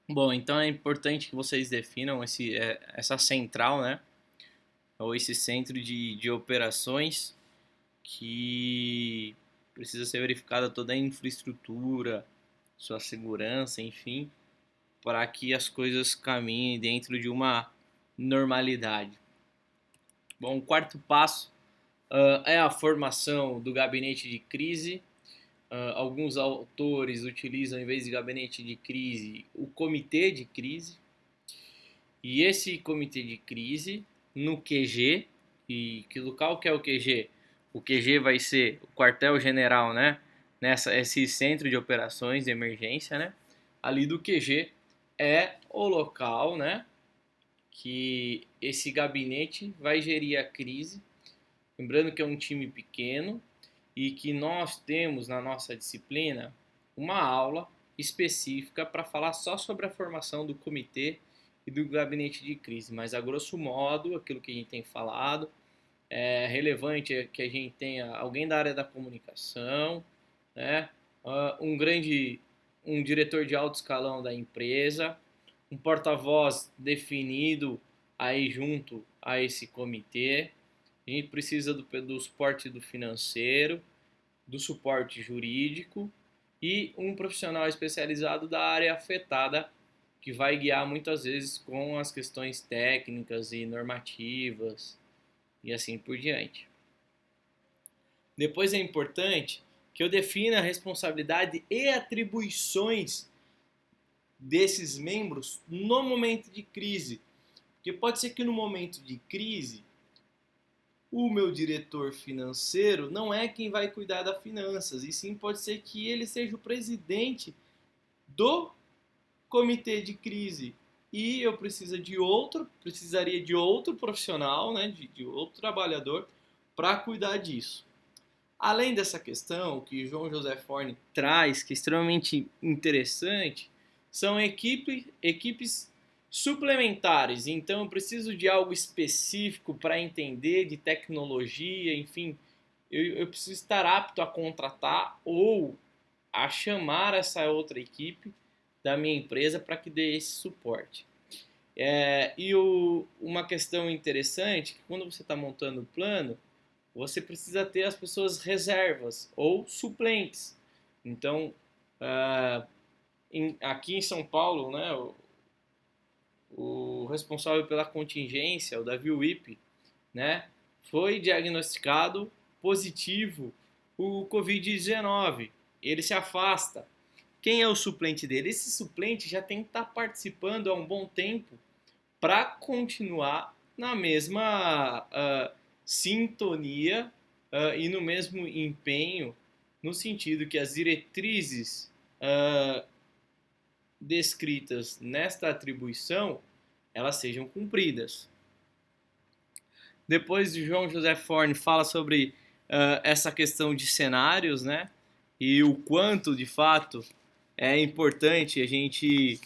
Bom, então é importante que vocês definam essa central, né? Ou esse centro de operações que precisa ser verificada toda a infraestrutura, sua segurança, enfim, para que as coisas caminhem dentro de uma normalidade. Bom, o quarto passo é a formação do gabinete de crise. Alguns autores utilizam, em vez de gabinete de crise, o comitê de crise. E esse comitê de crise, no QG, e que local que é o QG? O QG vai ser o quartel-general, né? Esse centro de operações de emergência, né? Ali do QG é o local, né? Que esse gabinete vai gerir a crise. Lembrando que é um time pequeno e que nós temos na nossa disciplina uma aula específica para falar só sobre a formação do comitê e do gabinete de crise, mas a grosso modo, aquilo que a gente tem falado, é relevante que a gente tenha alguém da área da comunicação, né? Um diretor de alto escalão da empresa, um porta-voz definido aí junto a esse comitê. A gente precisa do suporte do financeiro, do suporte jurídico e um profissional especializado da área afetada que vai guiar muitas vezes com as questões técnicas e normativas e assim por diante. Depois é importante que eu defina a responsabilidade e atribuições desses membros no momento de crise. Porque pode ser que no momento de crise o meu diretor financeiro não é quem vai cuidar das finanças, e sim pode ser que ele seja o presidente do comitê de crise. E eu precisaria de outro profissional, né, de outro trabalhador para cuidar disso. Além dessa questão que João José Forne traz, que é extremamente interessante, são equipes suplementares. Então eu preciso de algo específico para entender de tecnologia, enfim, eu preciso estar apto a contratar ou a chamar essa outra equipe da minha empresa para que dê esse suporte. Uma questão interessante é que quando você está montando o plano, você precisa ter as pessoas reservas ou suplentes. Então, aqui em São Paulo, né, o responsável pela contingência, o Davi Wip, né, foi diagnosticado positivo o Covid-19. Ele se afasta. Quem é o suplente dele? Esse suplente já tem que estar participando há um bom tempo para continuar na mesma sintonia e no mesmo empenho, no sentido que as diretrizes descritas nesta atribuição elas sejam cumpridas. Depois de João José Forne fala sobre essa questão de cenários, né? E o quanto de fato é importante a gente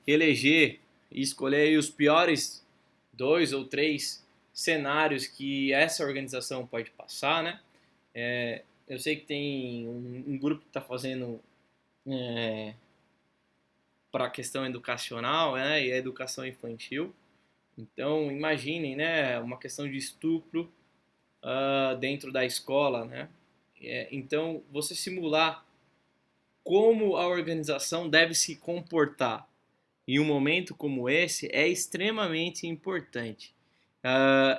eleger e escolher os piores 2 ou 3 cenários que essa organização pode passar, né? Eu sei que tem um grupo que está fazendo para a questão educacional, né? E a educação infantil. Então, imaginem, né? Uma questão de estupro dentro da escola, né? Então, você simular como a organização deve se comportar em um momento como esse é extremamente importante.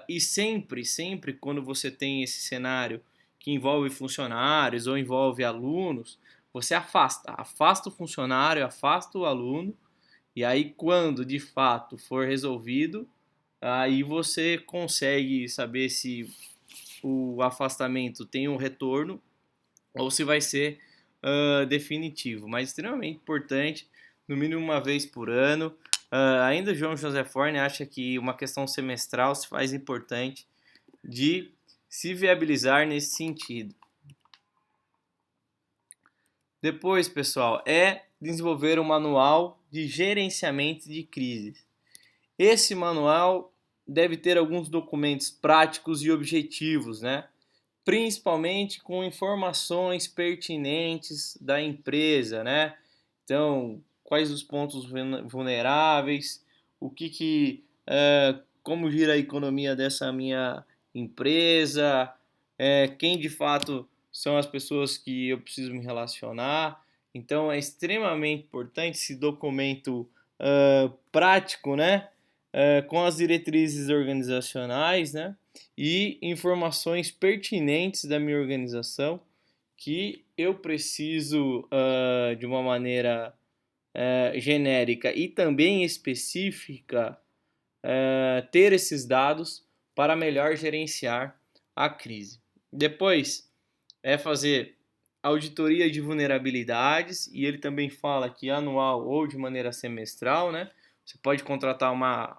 E sempre quando você tem esse cenário que envolve funcionários ou envolve alunos, você afasta o funcionário, afasta o aluno, e aí quando de fato for resolvido, aí você consegue saber se o afastamento tem um retorno ou se vai ser definitivo, mas extremamente importante, no mínimo uma vez por ano. Ainda João José Forne acha que uma questão semestral se faz importante de se viabilizar nesse sentido. Depois, pessoal, é desenvolver um manual de gerenciamento de crises. Esse manual deve ter alguns documentos práticos e objetivos, né? Principalmente com informações pertinentes da empresa, né? Então, quais os pontos vulneráveis, como gira a economia dessa minha empresa, quem de fato são as pessoas que eu preciso me relacionar. Então é extremamente importante esse documento prático, né? Com as diretrizes organizacionais, né? E informações pertinentes da minha organização que eu preciso, de uma maneira genérica e também específica, ter esses dados para melhor gerenciar a crise. Depois é fazer auditoria de vulnerabilidades, e ele também fala que anual ou de maneira semestral, né? Você pode contratar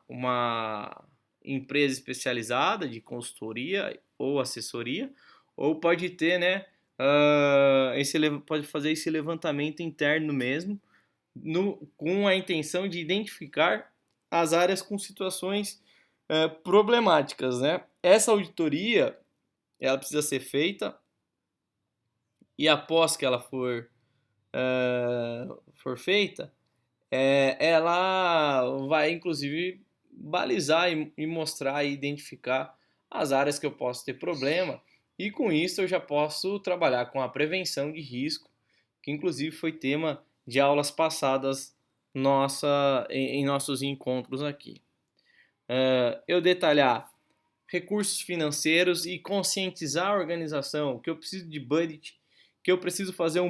uma empresa especializada de consultoria ou assessoria, ou pode ter, né? Pode fazer esse levantamento interno mesmo, com a intenção de identificar as áreas com situações problemáticas, né? Essa auditoria ela precisa ser feita e após que ela for feita, ela vai inclusive balizar e mostrar e identificar as áreas que eu posso ter problema, e com isso eu já posso trabalhar com a prevenção de risco, que inclusive foi tema de aulas passadas em nossos encontros aqui. Eu detalhar recursos financeiros e conscientizar a organização que eu preciso de budget, que eu preciso fazer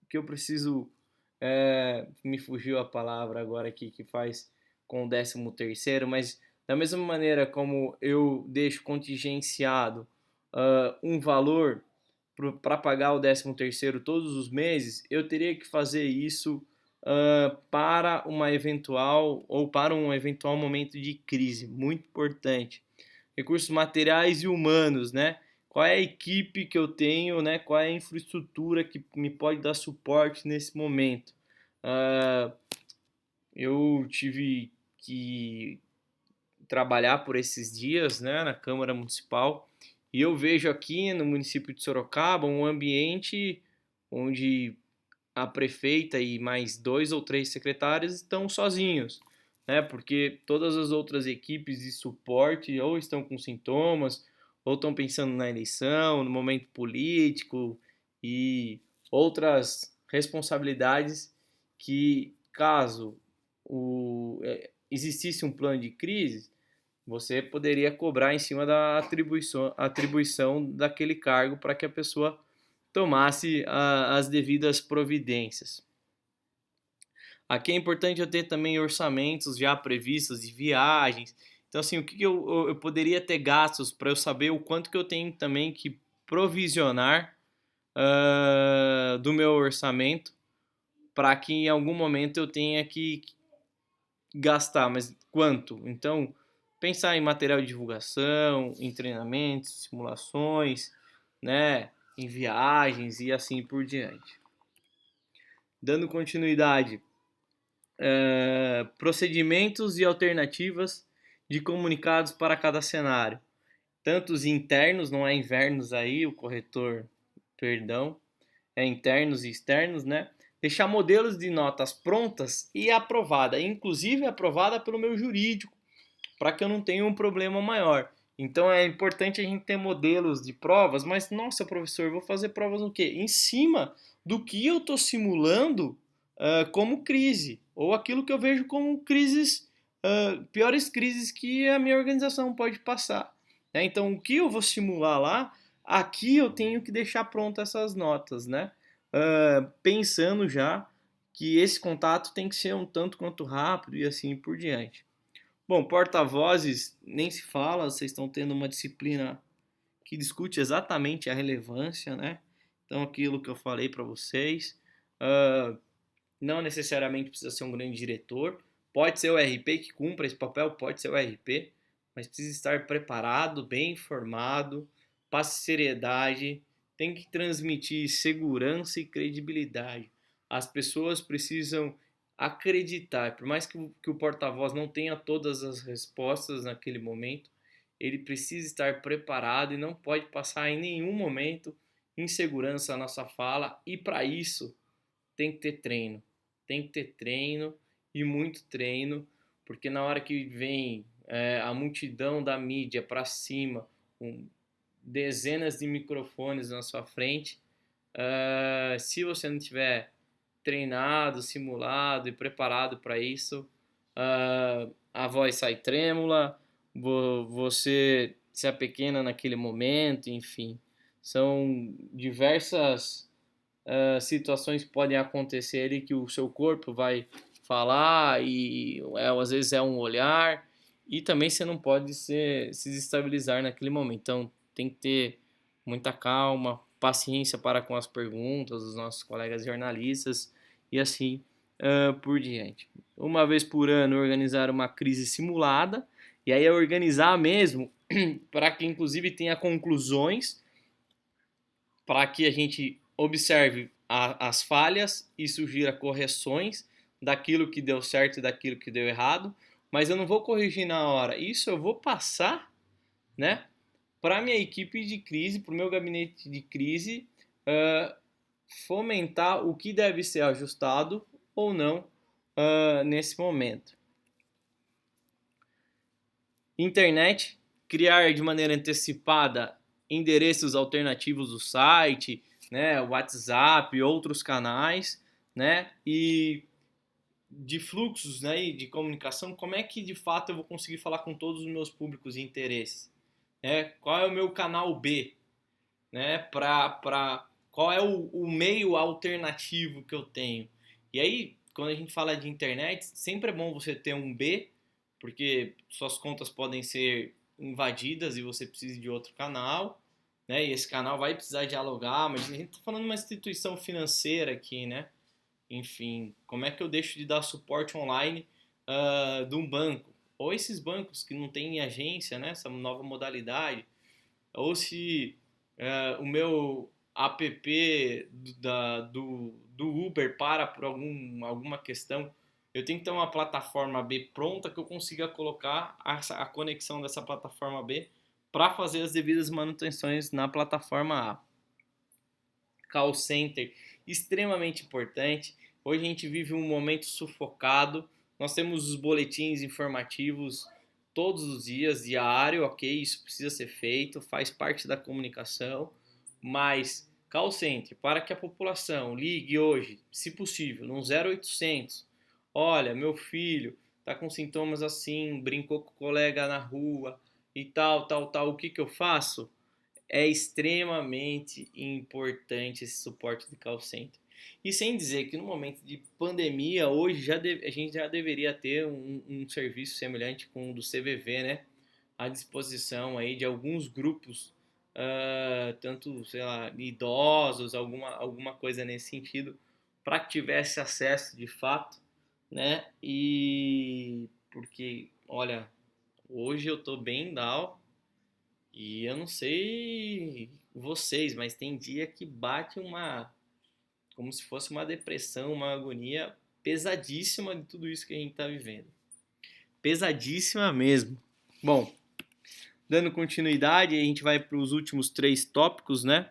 que eu preciso, me fugiu a palavra agora aqui, que faz com o 13º, mas da mesma maneira como eu deixo contingenciado um valor para pagar o 13º todos os meses, eu teria que fazer isso para um eventual momento de crise, muito importante. Recursos materiais e humanos, né? Qual é a equipe que eu tenho, né? Qual é a infraestrutura que me pode dar suporte nesse momento? Eu tive que trabalhar por esses dias, né, na Câmara Municipal, e eu vejo aqui no município de Sorocaba um ambiente onde a prefeita e mais 2 ou 3 secretários estão sozinhos, né? Porque todas as outras equipes de suporte ou estão com sintomas, ou estão pensando na eleição, no momento político e outras responsabilidades que, caso existisse um plano de crise, você poderia cobrar em cima da atribuição daquele cargo para que a pessoa tomasse as devidas providências. Aqui é importante eu ter também orçamentos já previstos de viagens. Então, assim, o que eu poderia ter gastos para eu saber o quanto que eu tenho também que provisionar do meu orçamento para que em algum momento eu tenha que gastar, mas quanto? Então, pensar em material de divulgação, em treinamentos, simulações, né, em viagens e assim por diante. Dando continuidade, procedimentos e alternativas de comunicados para cada cenário. Tanto os internos, não é invernos aí, o corretor, perdão, é internos e externos, né? Deixar modelos de notas prontas e aprovada, inclusive aprovada pelo meu jurídico, para que eu não tenha um problema maior. Então é importante a gente ter modelos de provas, mas nossa, professor, vou fazer provas no quê? Em cima do que eu estou simulando como crise, ou aquilo que eu vejo como crises, piores crises que a minha organização pode passar. Né? Então o que eu vou simular lá, aqui eu tenho que deixar prontas essas notas, né? Pensando já que esse contato tem que ser um tanto quanto rápido e assim por diante. Bom, porta-vozes nem se fala, vocês estão tendo uma disciplina que discute exatamente a relevância, né? Então, aquilo que eu falei para vocês, não necessariamente precisa ser um grande diretor, pode ser o RP que cumpra esse papel, pode ser o RP, mas precisa estar preparado, bem informado, passe seriedade, tem que transmitir segurança e credibilidade. As pessoas precisam acreditar, por mais que o porta-voz não tenha todas as respostas naquele momento, ele precisa estar preparado e não pode passar em nenhum momento insegurança na nossa fala, e para isso tem que ter treino. Tem que ter treino e muito treino, porque na hora que vem a multidão da mídia para cima, com dezenas de microfones na sua frente, se você não tiver treinado, simulado e preparado para isso, a voz sai trêmula, você se apequena naquele momento, enfim. São diversas situações que podem acontecer ali que o seu corpo vai falar e às vezes é um olhar e também você não pode se desestabilizar naquele momento. Então tem que ter muita calma, paciência para com as perguntas dos nossos colegas jornalistas e assim por diante. Uma vez por ano organizar uma crise simulada e aí é organizar mesmo para que inclusive tenha conclusões para que a gente observe as falhas e sugira correções daquilo que deu certo e daquilo que deu errado, mas eu não vou corrigir na hora. Isso eu vou passar, né, para a minha equipe de crise, para o meu gabinete de crise, fomentar o que deve ser ajustado ou não nesse momento. Internet, criar de maneira antecipada endereços alternativos do site, né, WhatsApp, outros canais, né, e de fluxos, né, e de comunicação, como é que de fato eu vou conseguir falar com todos os meus públicos e interesses, né? Qual é o meu canal B, né, qual é o meio alternativo que eu tenho? E aí, quando a gente fala de internet, sempre é bom você ter um B, porque suas contas podem ser invadidas e você precisa de outro canal, né? E esse canal vai precisar dialogar, mas a gente está falando de uma instituição financeira aqui, né? Enfim, como é que eu deixo de dar suporte online de um banco? Ou esses bancos que não têm agência, né? Essa nova modalidade. Ou se o meu app do Uber para por alguma questão, eu tenho que ter uma plataforma B pronta que eu consiga colocar a conexão dessa plataforma B para fazer as devidas manutenções na plataforma A. Call center, extremamente importante. Hoje a gente vive um momento sufocado. Nós temos os boletins informativos todos os dias, diário, ok? Isso precisa ser feito, faz parte da comunicação. Mas call center, para que a população ligue hoje, se possível, no 0800. Olha, meu filho está com sintomas assim, brincou com o colega na rua e tal, tal, tal. O que que eu faço? É extremamente importante esse suporte de call center. E sem dizer que no momento de pandemia, hoje a gente já deveria ter um serviço semelhante com o do CVV, né? À disposição aí de alguns grupos, tanto, sei lá, idosos, alguma coisa nesse sentido, para que tivesse acesso de fato, né? E porque, olha, hoje eu tô bem down, e eu não sei vocês, mas tem dia que bate como se fosse uma depressão, uma agonia pesadíssima de tudo isso que a gente está vivendo. Pesadíssima mesmo. Bom, dando continuidade, a gente vai para os últimos 3 tópicos, né?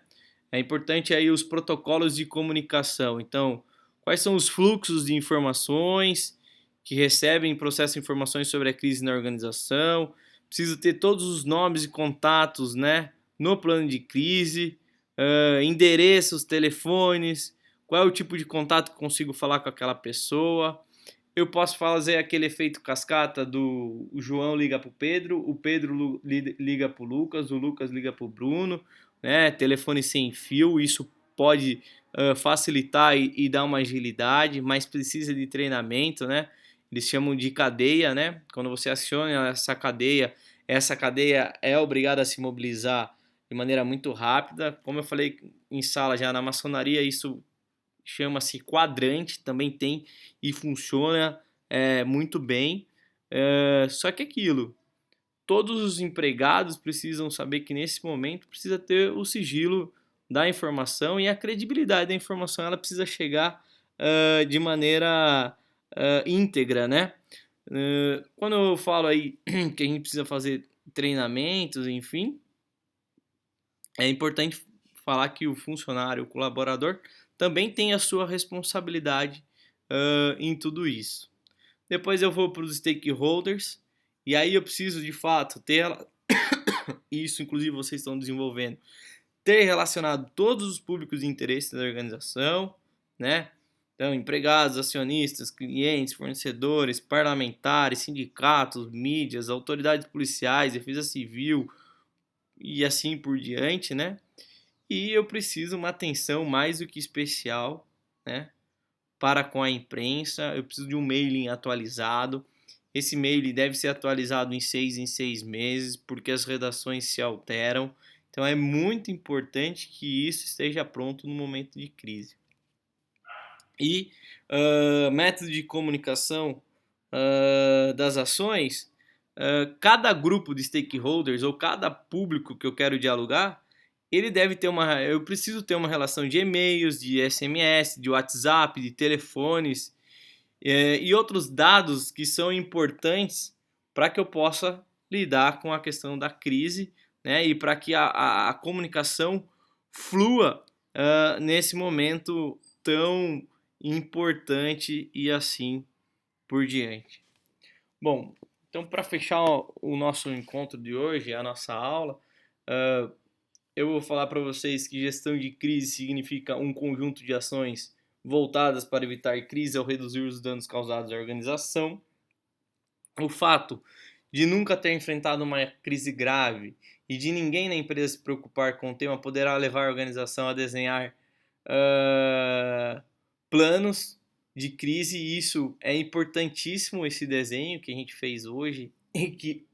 É importante aí os protocolos de comunicação. Então, quais são os fluxos de informações que recebem e processam informações sobre a crise na organização? Preciso ter todos os nomes e contatos, né, no plano de crise, endereços, telefones, qual é o tipo de contato que consigo falar com aquela pessoa. Eu posso fazer aquele efeito cascata do o João liga para o Pedro liga para o Lucas liga para o Bruno, né? Telefone sem fio, isso pode facilitar e dar uma agilidade, mas precisa de treinamento, né? Eles chamam de cadeia, né? Quando você aciona essa cadeia é obrigada a se mobilizar de maneira muito rápida. Como eu falei em sala já na maçonaria, isso chama-se quadrante, também tem e funciona muito bem. Só que aquilo, todos os empregados precisam saber que nesse momento precisa ter o sigilo da informação e a credibilidade da informação ela precisa chegar de maneira íntegra, né? Quando eu falo aí que a gente precisa fazer treinamentos, enfim, é importante falar que o funcionário, o colaborador, também tem a sua responsabilidade em tudo isso. Depois eu vou para os stakeholders, e aí eu preciso de fato ter, isso inclusive vocês estão desenvolvendo, ter relacionado todos os públicos de interesse da organização, né? Então, empregados, acionistas, clientes, fornecedores, parlamentares, sindicatos, mídias, autoridades policiais, defesa civil e assim por diante, né? E eu preciso uma atenção mais do que especial, né? Para com a imprensa, eu preciso de um mailing atualizado. Esse mailing deve ser atualizado em 6 meses, porque as redações se alteram. Então é muito importante que isso esteja pronto no momento de crise. E método de comunicação das ações, cada grupo de stakeholders ou cada público que eu quero dialogar, ele deve ter eu preciso ter uma relação de e-mails, de SMS, de WhatsApp, de telefones e outros dados que são importantes para que eu possa lidar com a questão da crise, né, e para que a comunicação flua nesse momento tão importante e assim por diante. Bom, então para fechar o nosso encontro de hoje, a nossa aula, eu vou falar para vocês que gestão de crise significa um conjunto de ações voltadas para evitar crise ou reduzir os danos causados à organização. O fato de nunca ter enfrentado uma crise grave e de ninguém na empresa se preocupar com o tema poderá levar a organização a desenhar planos de crise, e isso é importantíssimo, esse desenho que a gente fez hoje, e que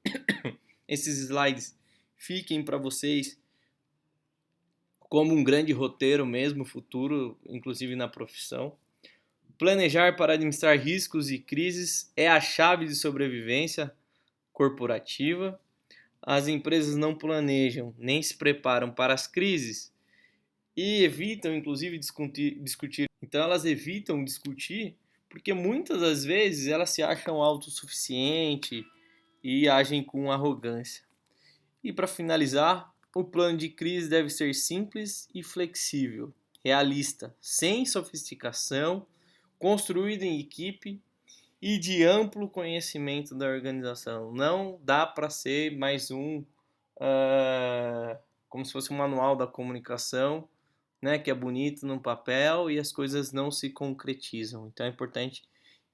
esses slides fiquem para vocês como um grande roteiro mesmo, futuro, inclusive na profissão. Planejar para administrar riscos e crises é a chave de sobrevivência corporativa. As empresas não planejam nem se preparam para as crises e evitam, inclusive, discutir. Então, elas evitam discutir porque muitas das vezes elas se acham autossuficientes e agem com arrogância. E para finalizar, o plano de crise deve ser simples e flexível, realista, sem sofisticação, construído em equipe e de amplo conhecimento da organização. Não dá para ser mais como se fosse um manual da comunicação, né, que é bonito no papel e as coisas não se concretizam. Então é importante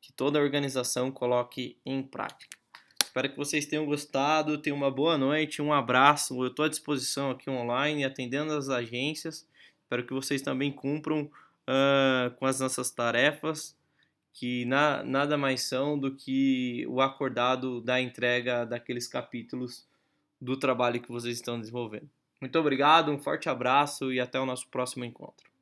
que toda a organização coloque em prática. Espero que vocês tenham gostado, tenham uma boa noite, um abraço. Eu estou à disposição aqui online, atendendo as agências. Espero que vocês também cumpram com as nossas tarefas, que nada mais são do que o acordado da entrega daqueles capítulos do trabalho que vocês estão desenvolvendo. Muito obrigado, um forte abraço e até o nosso próximo encontro.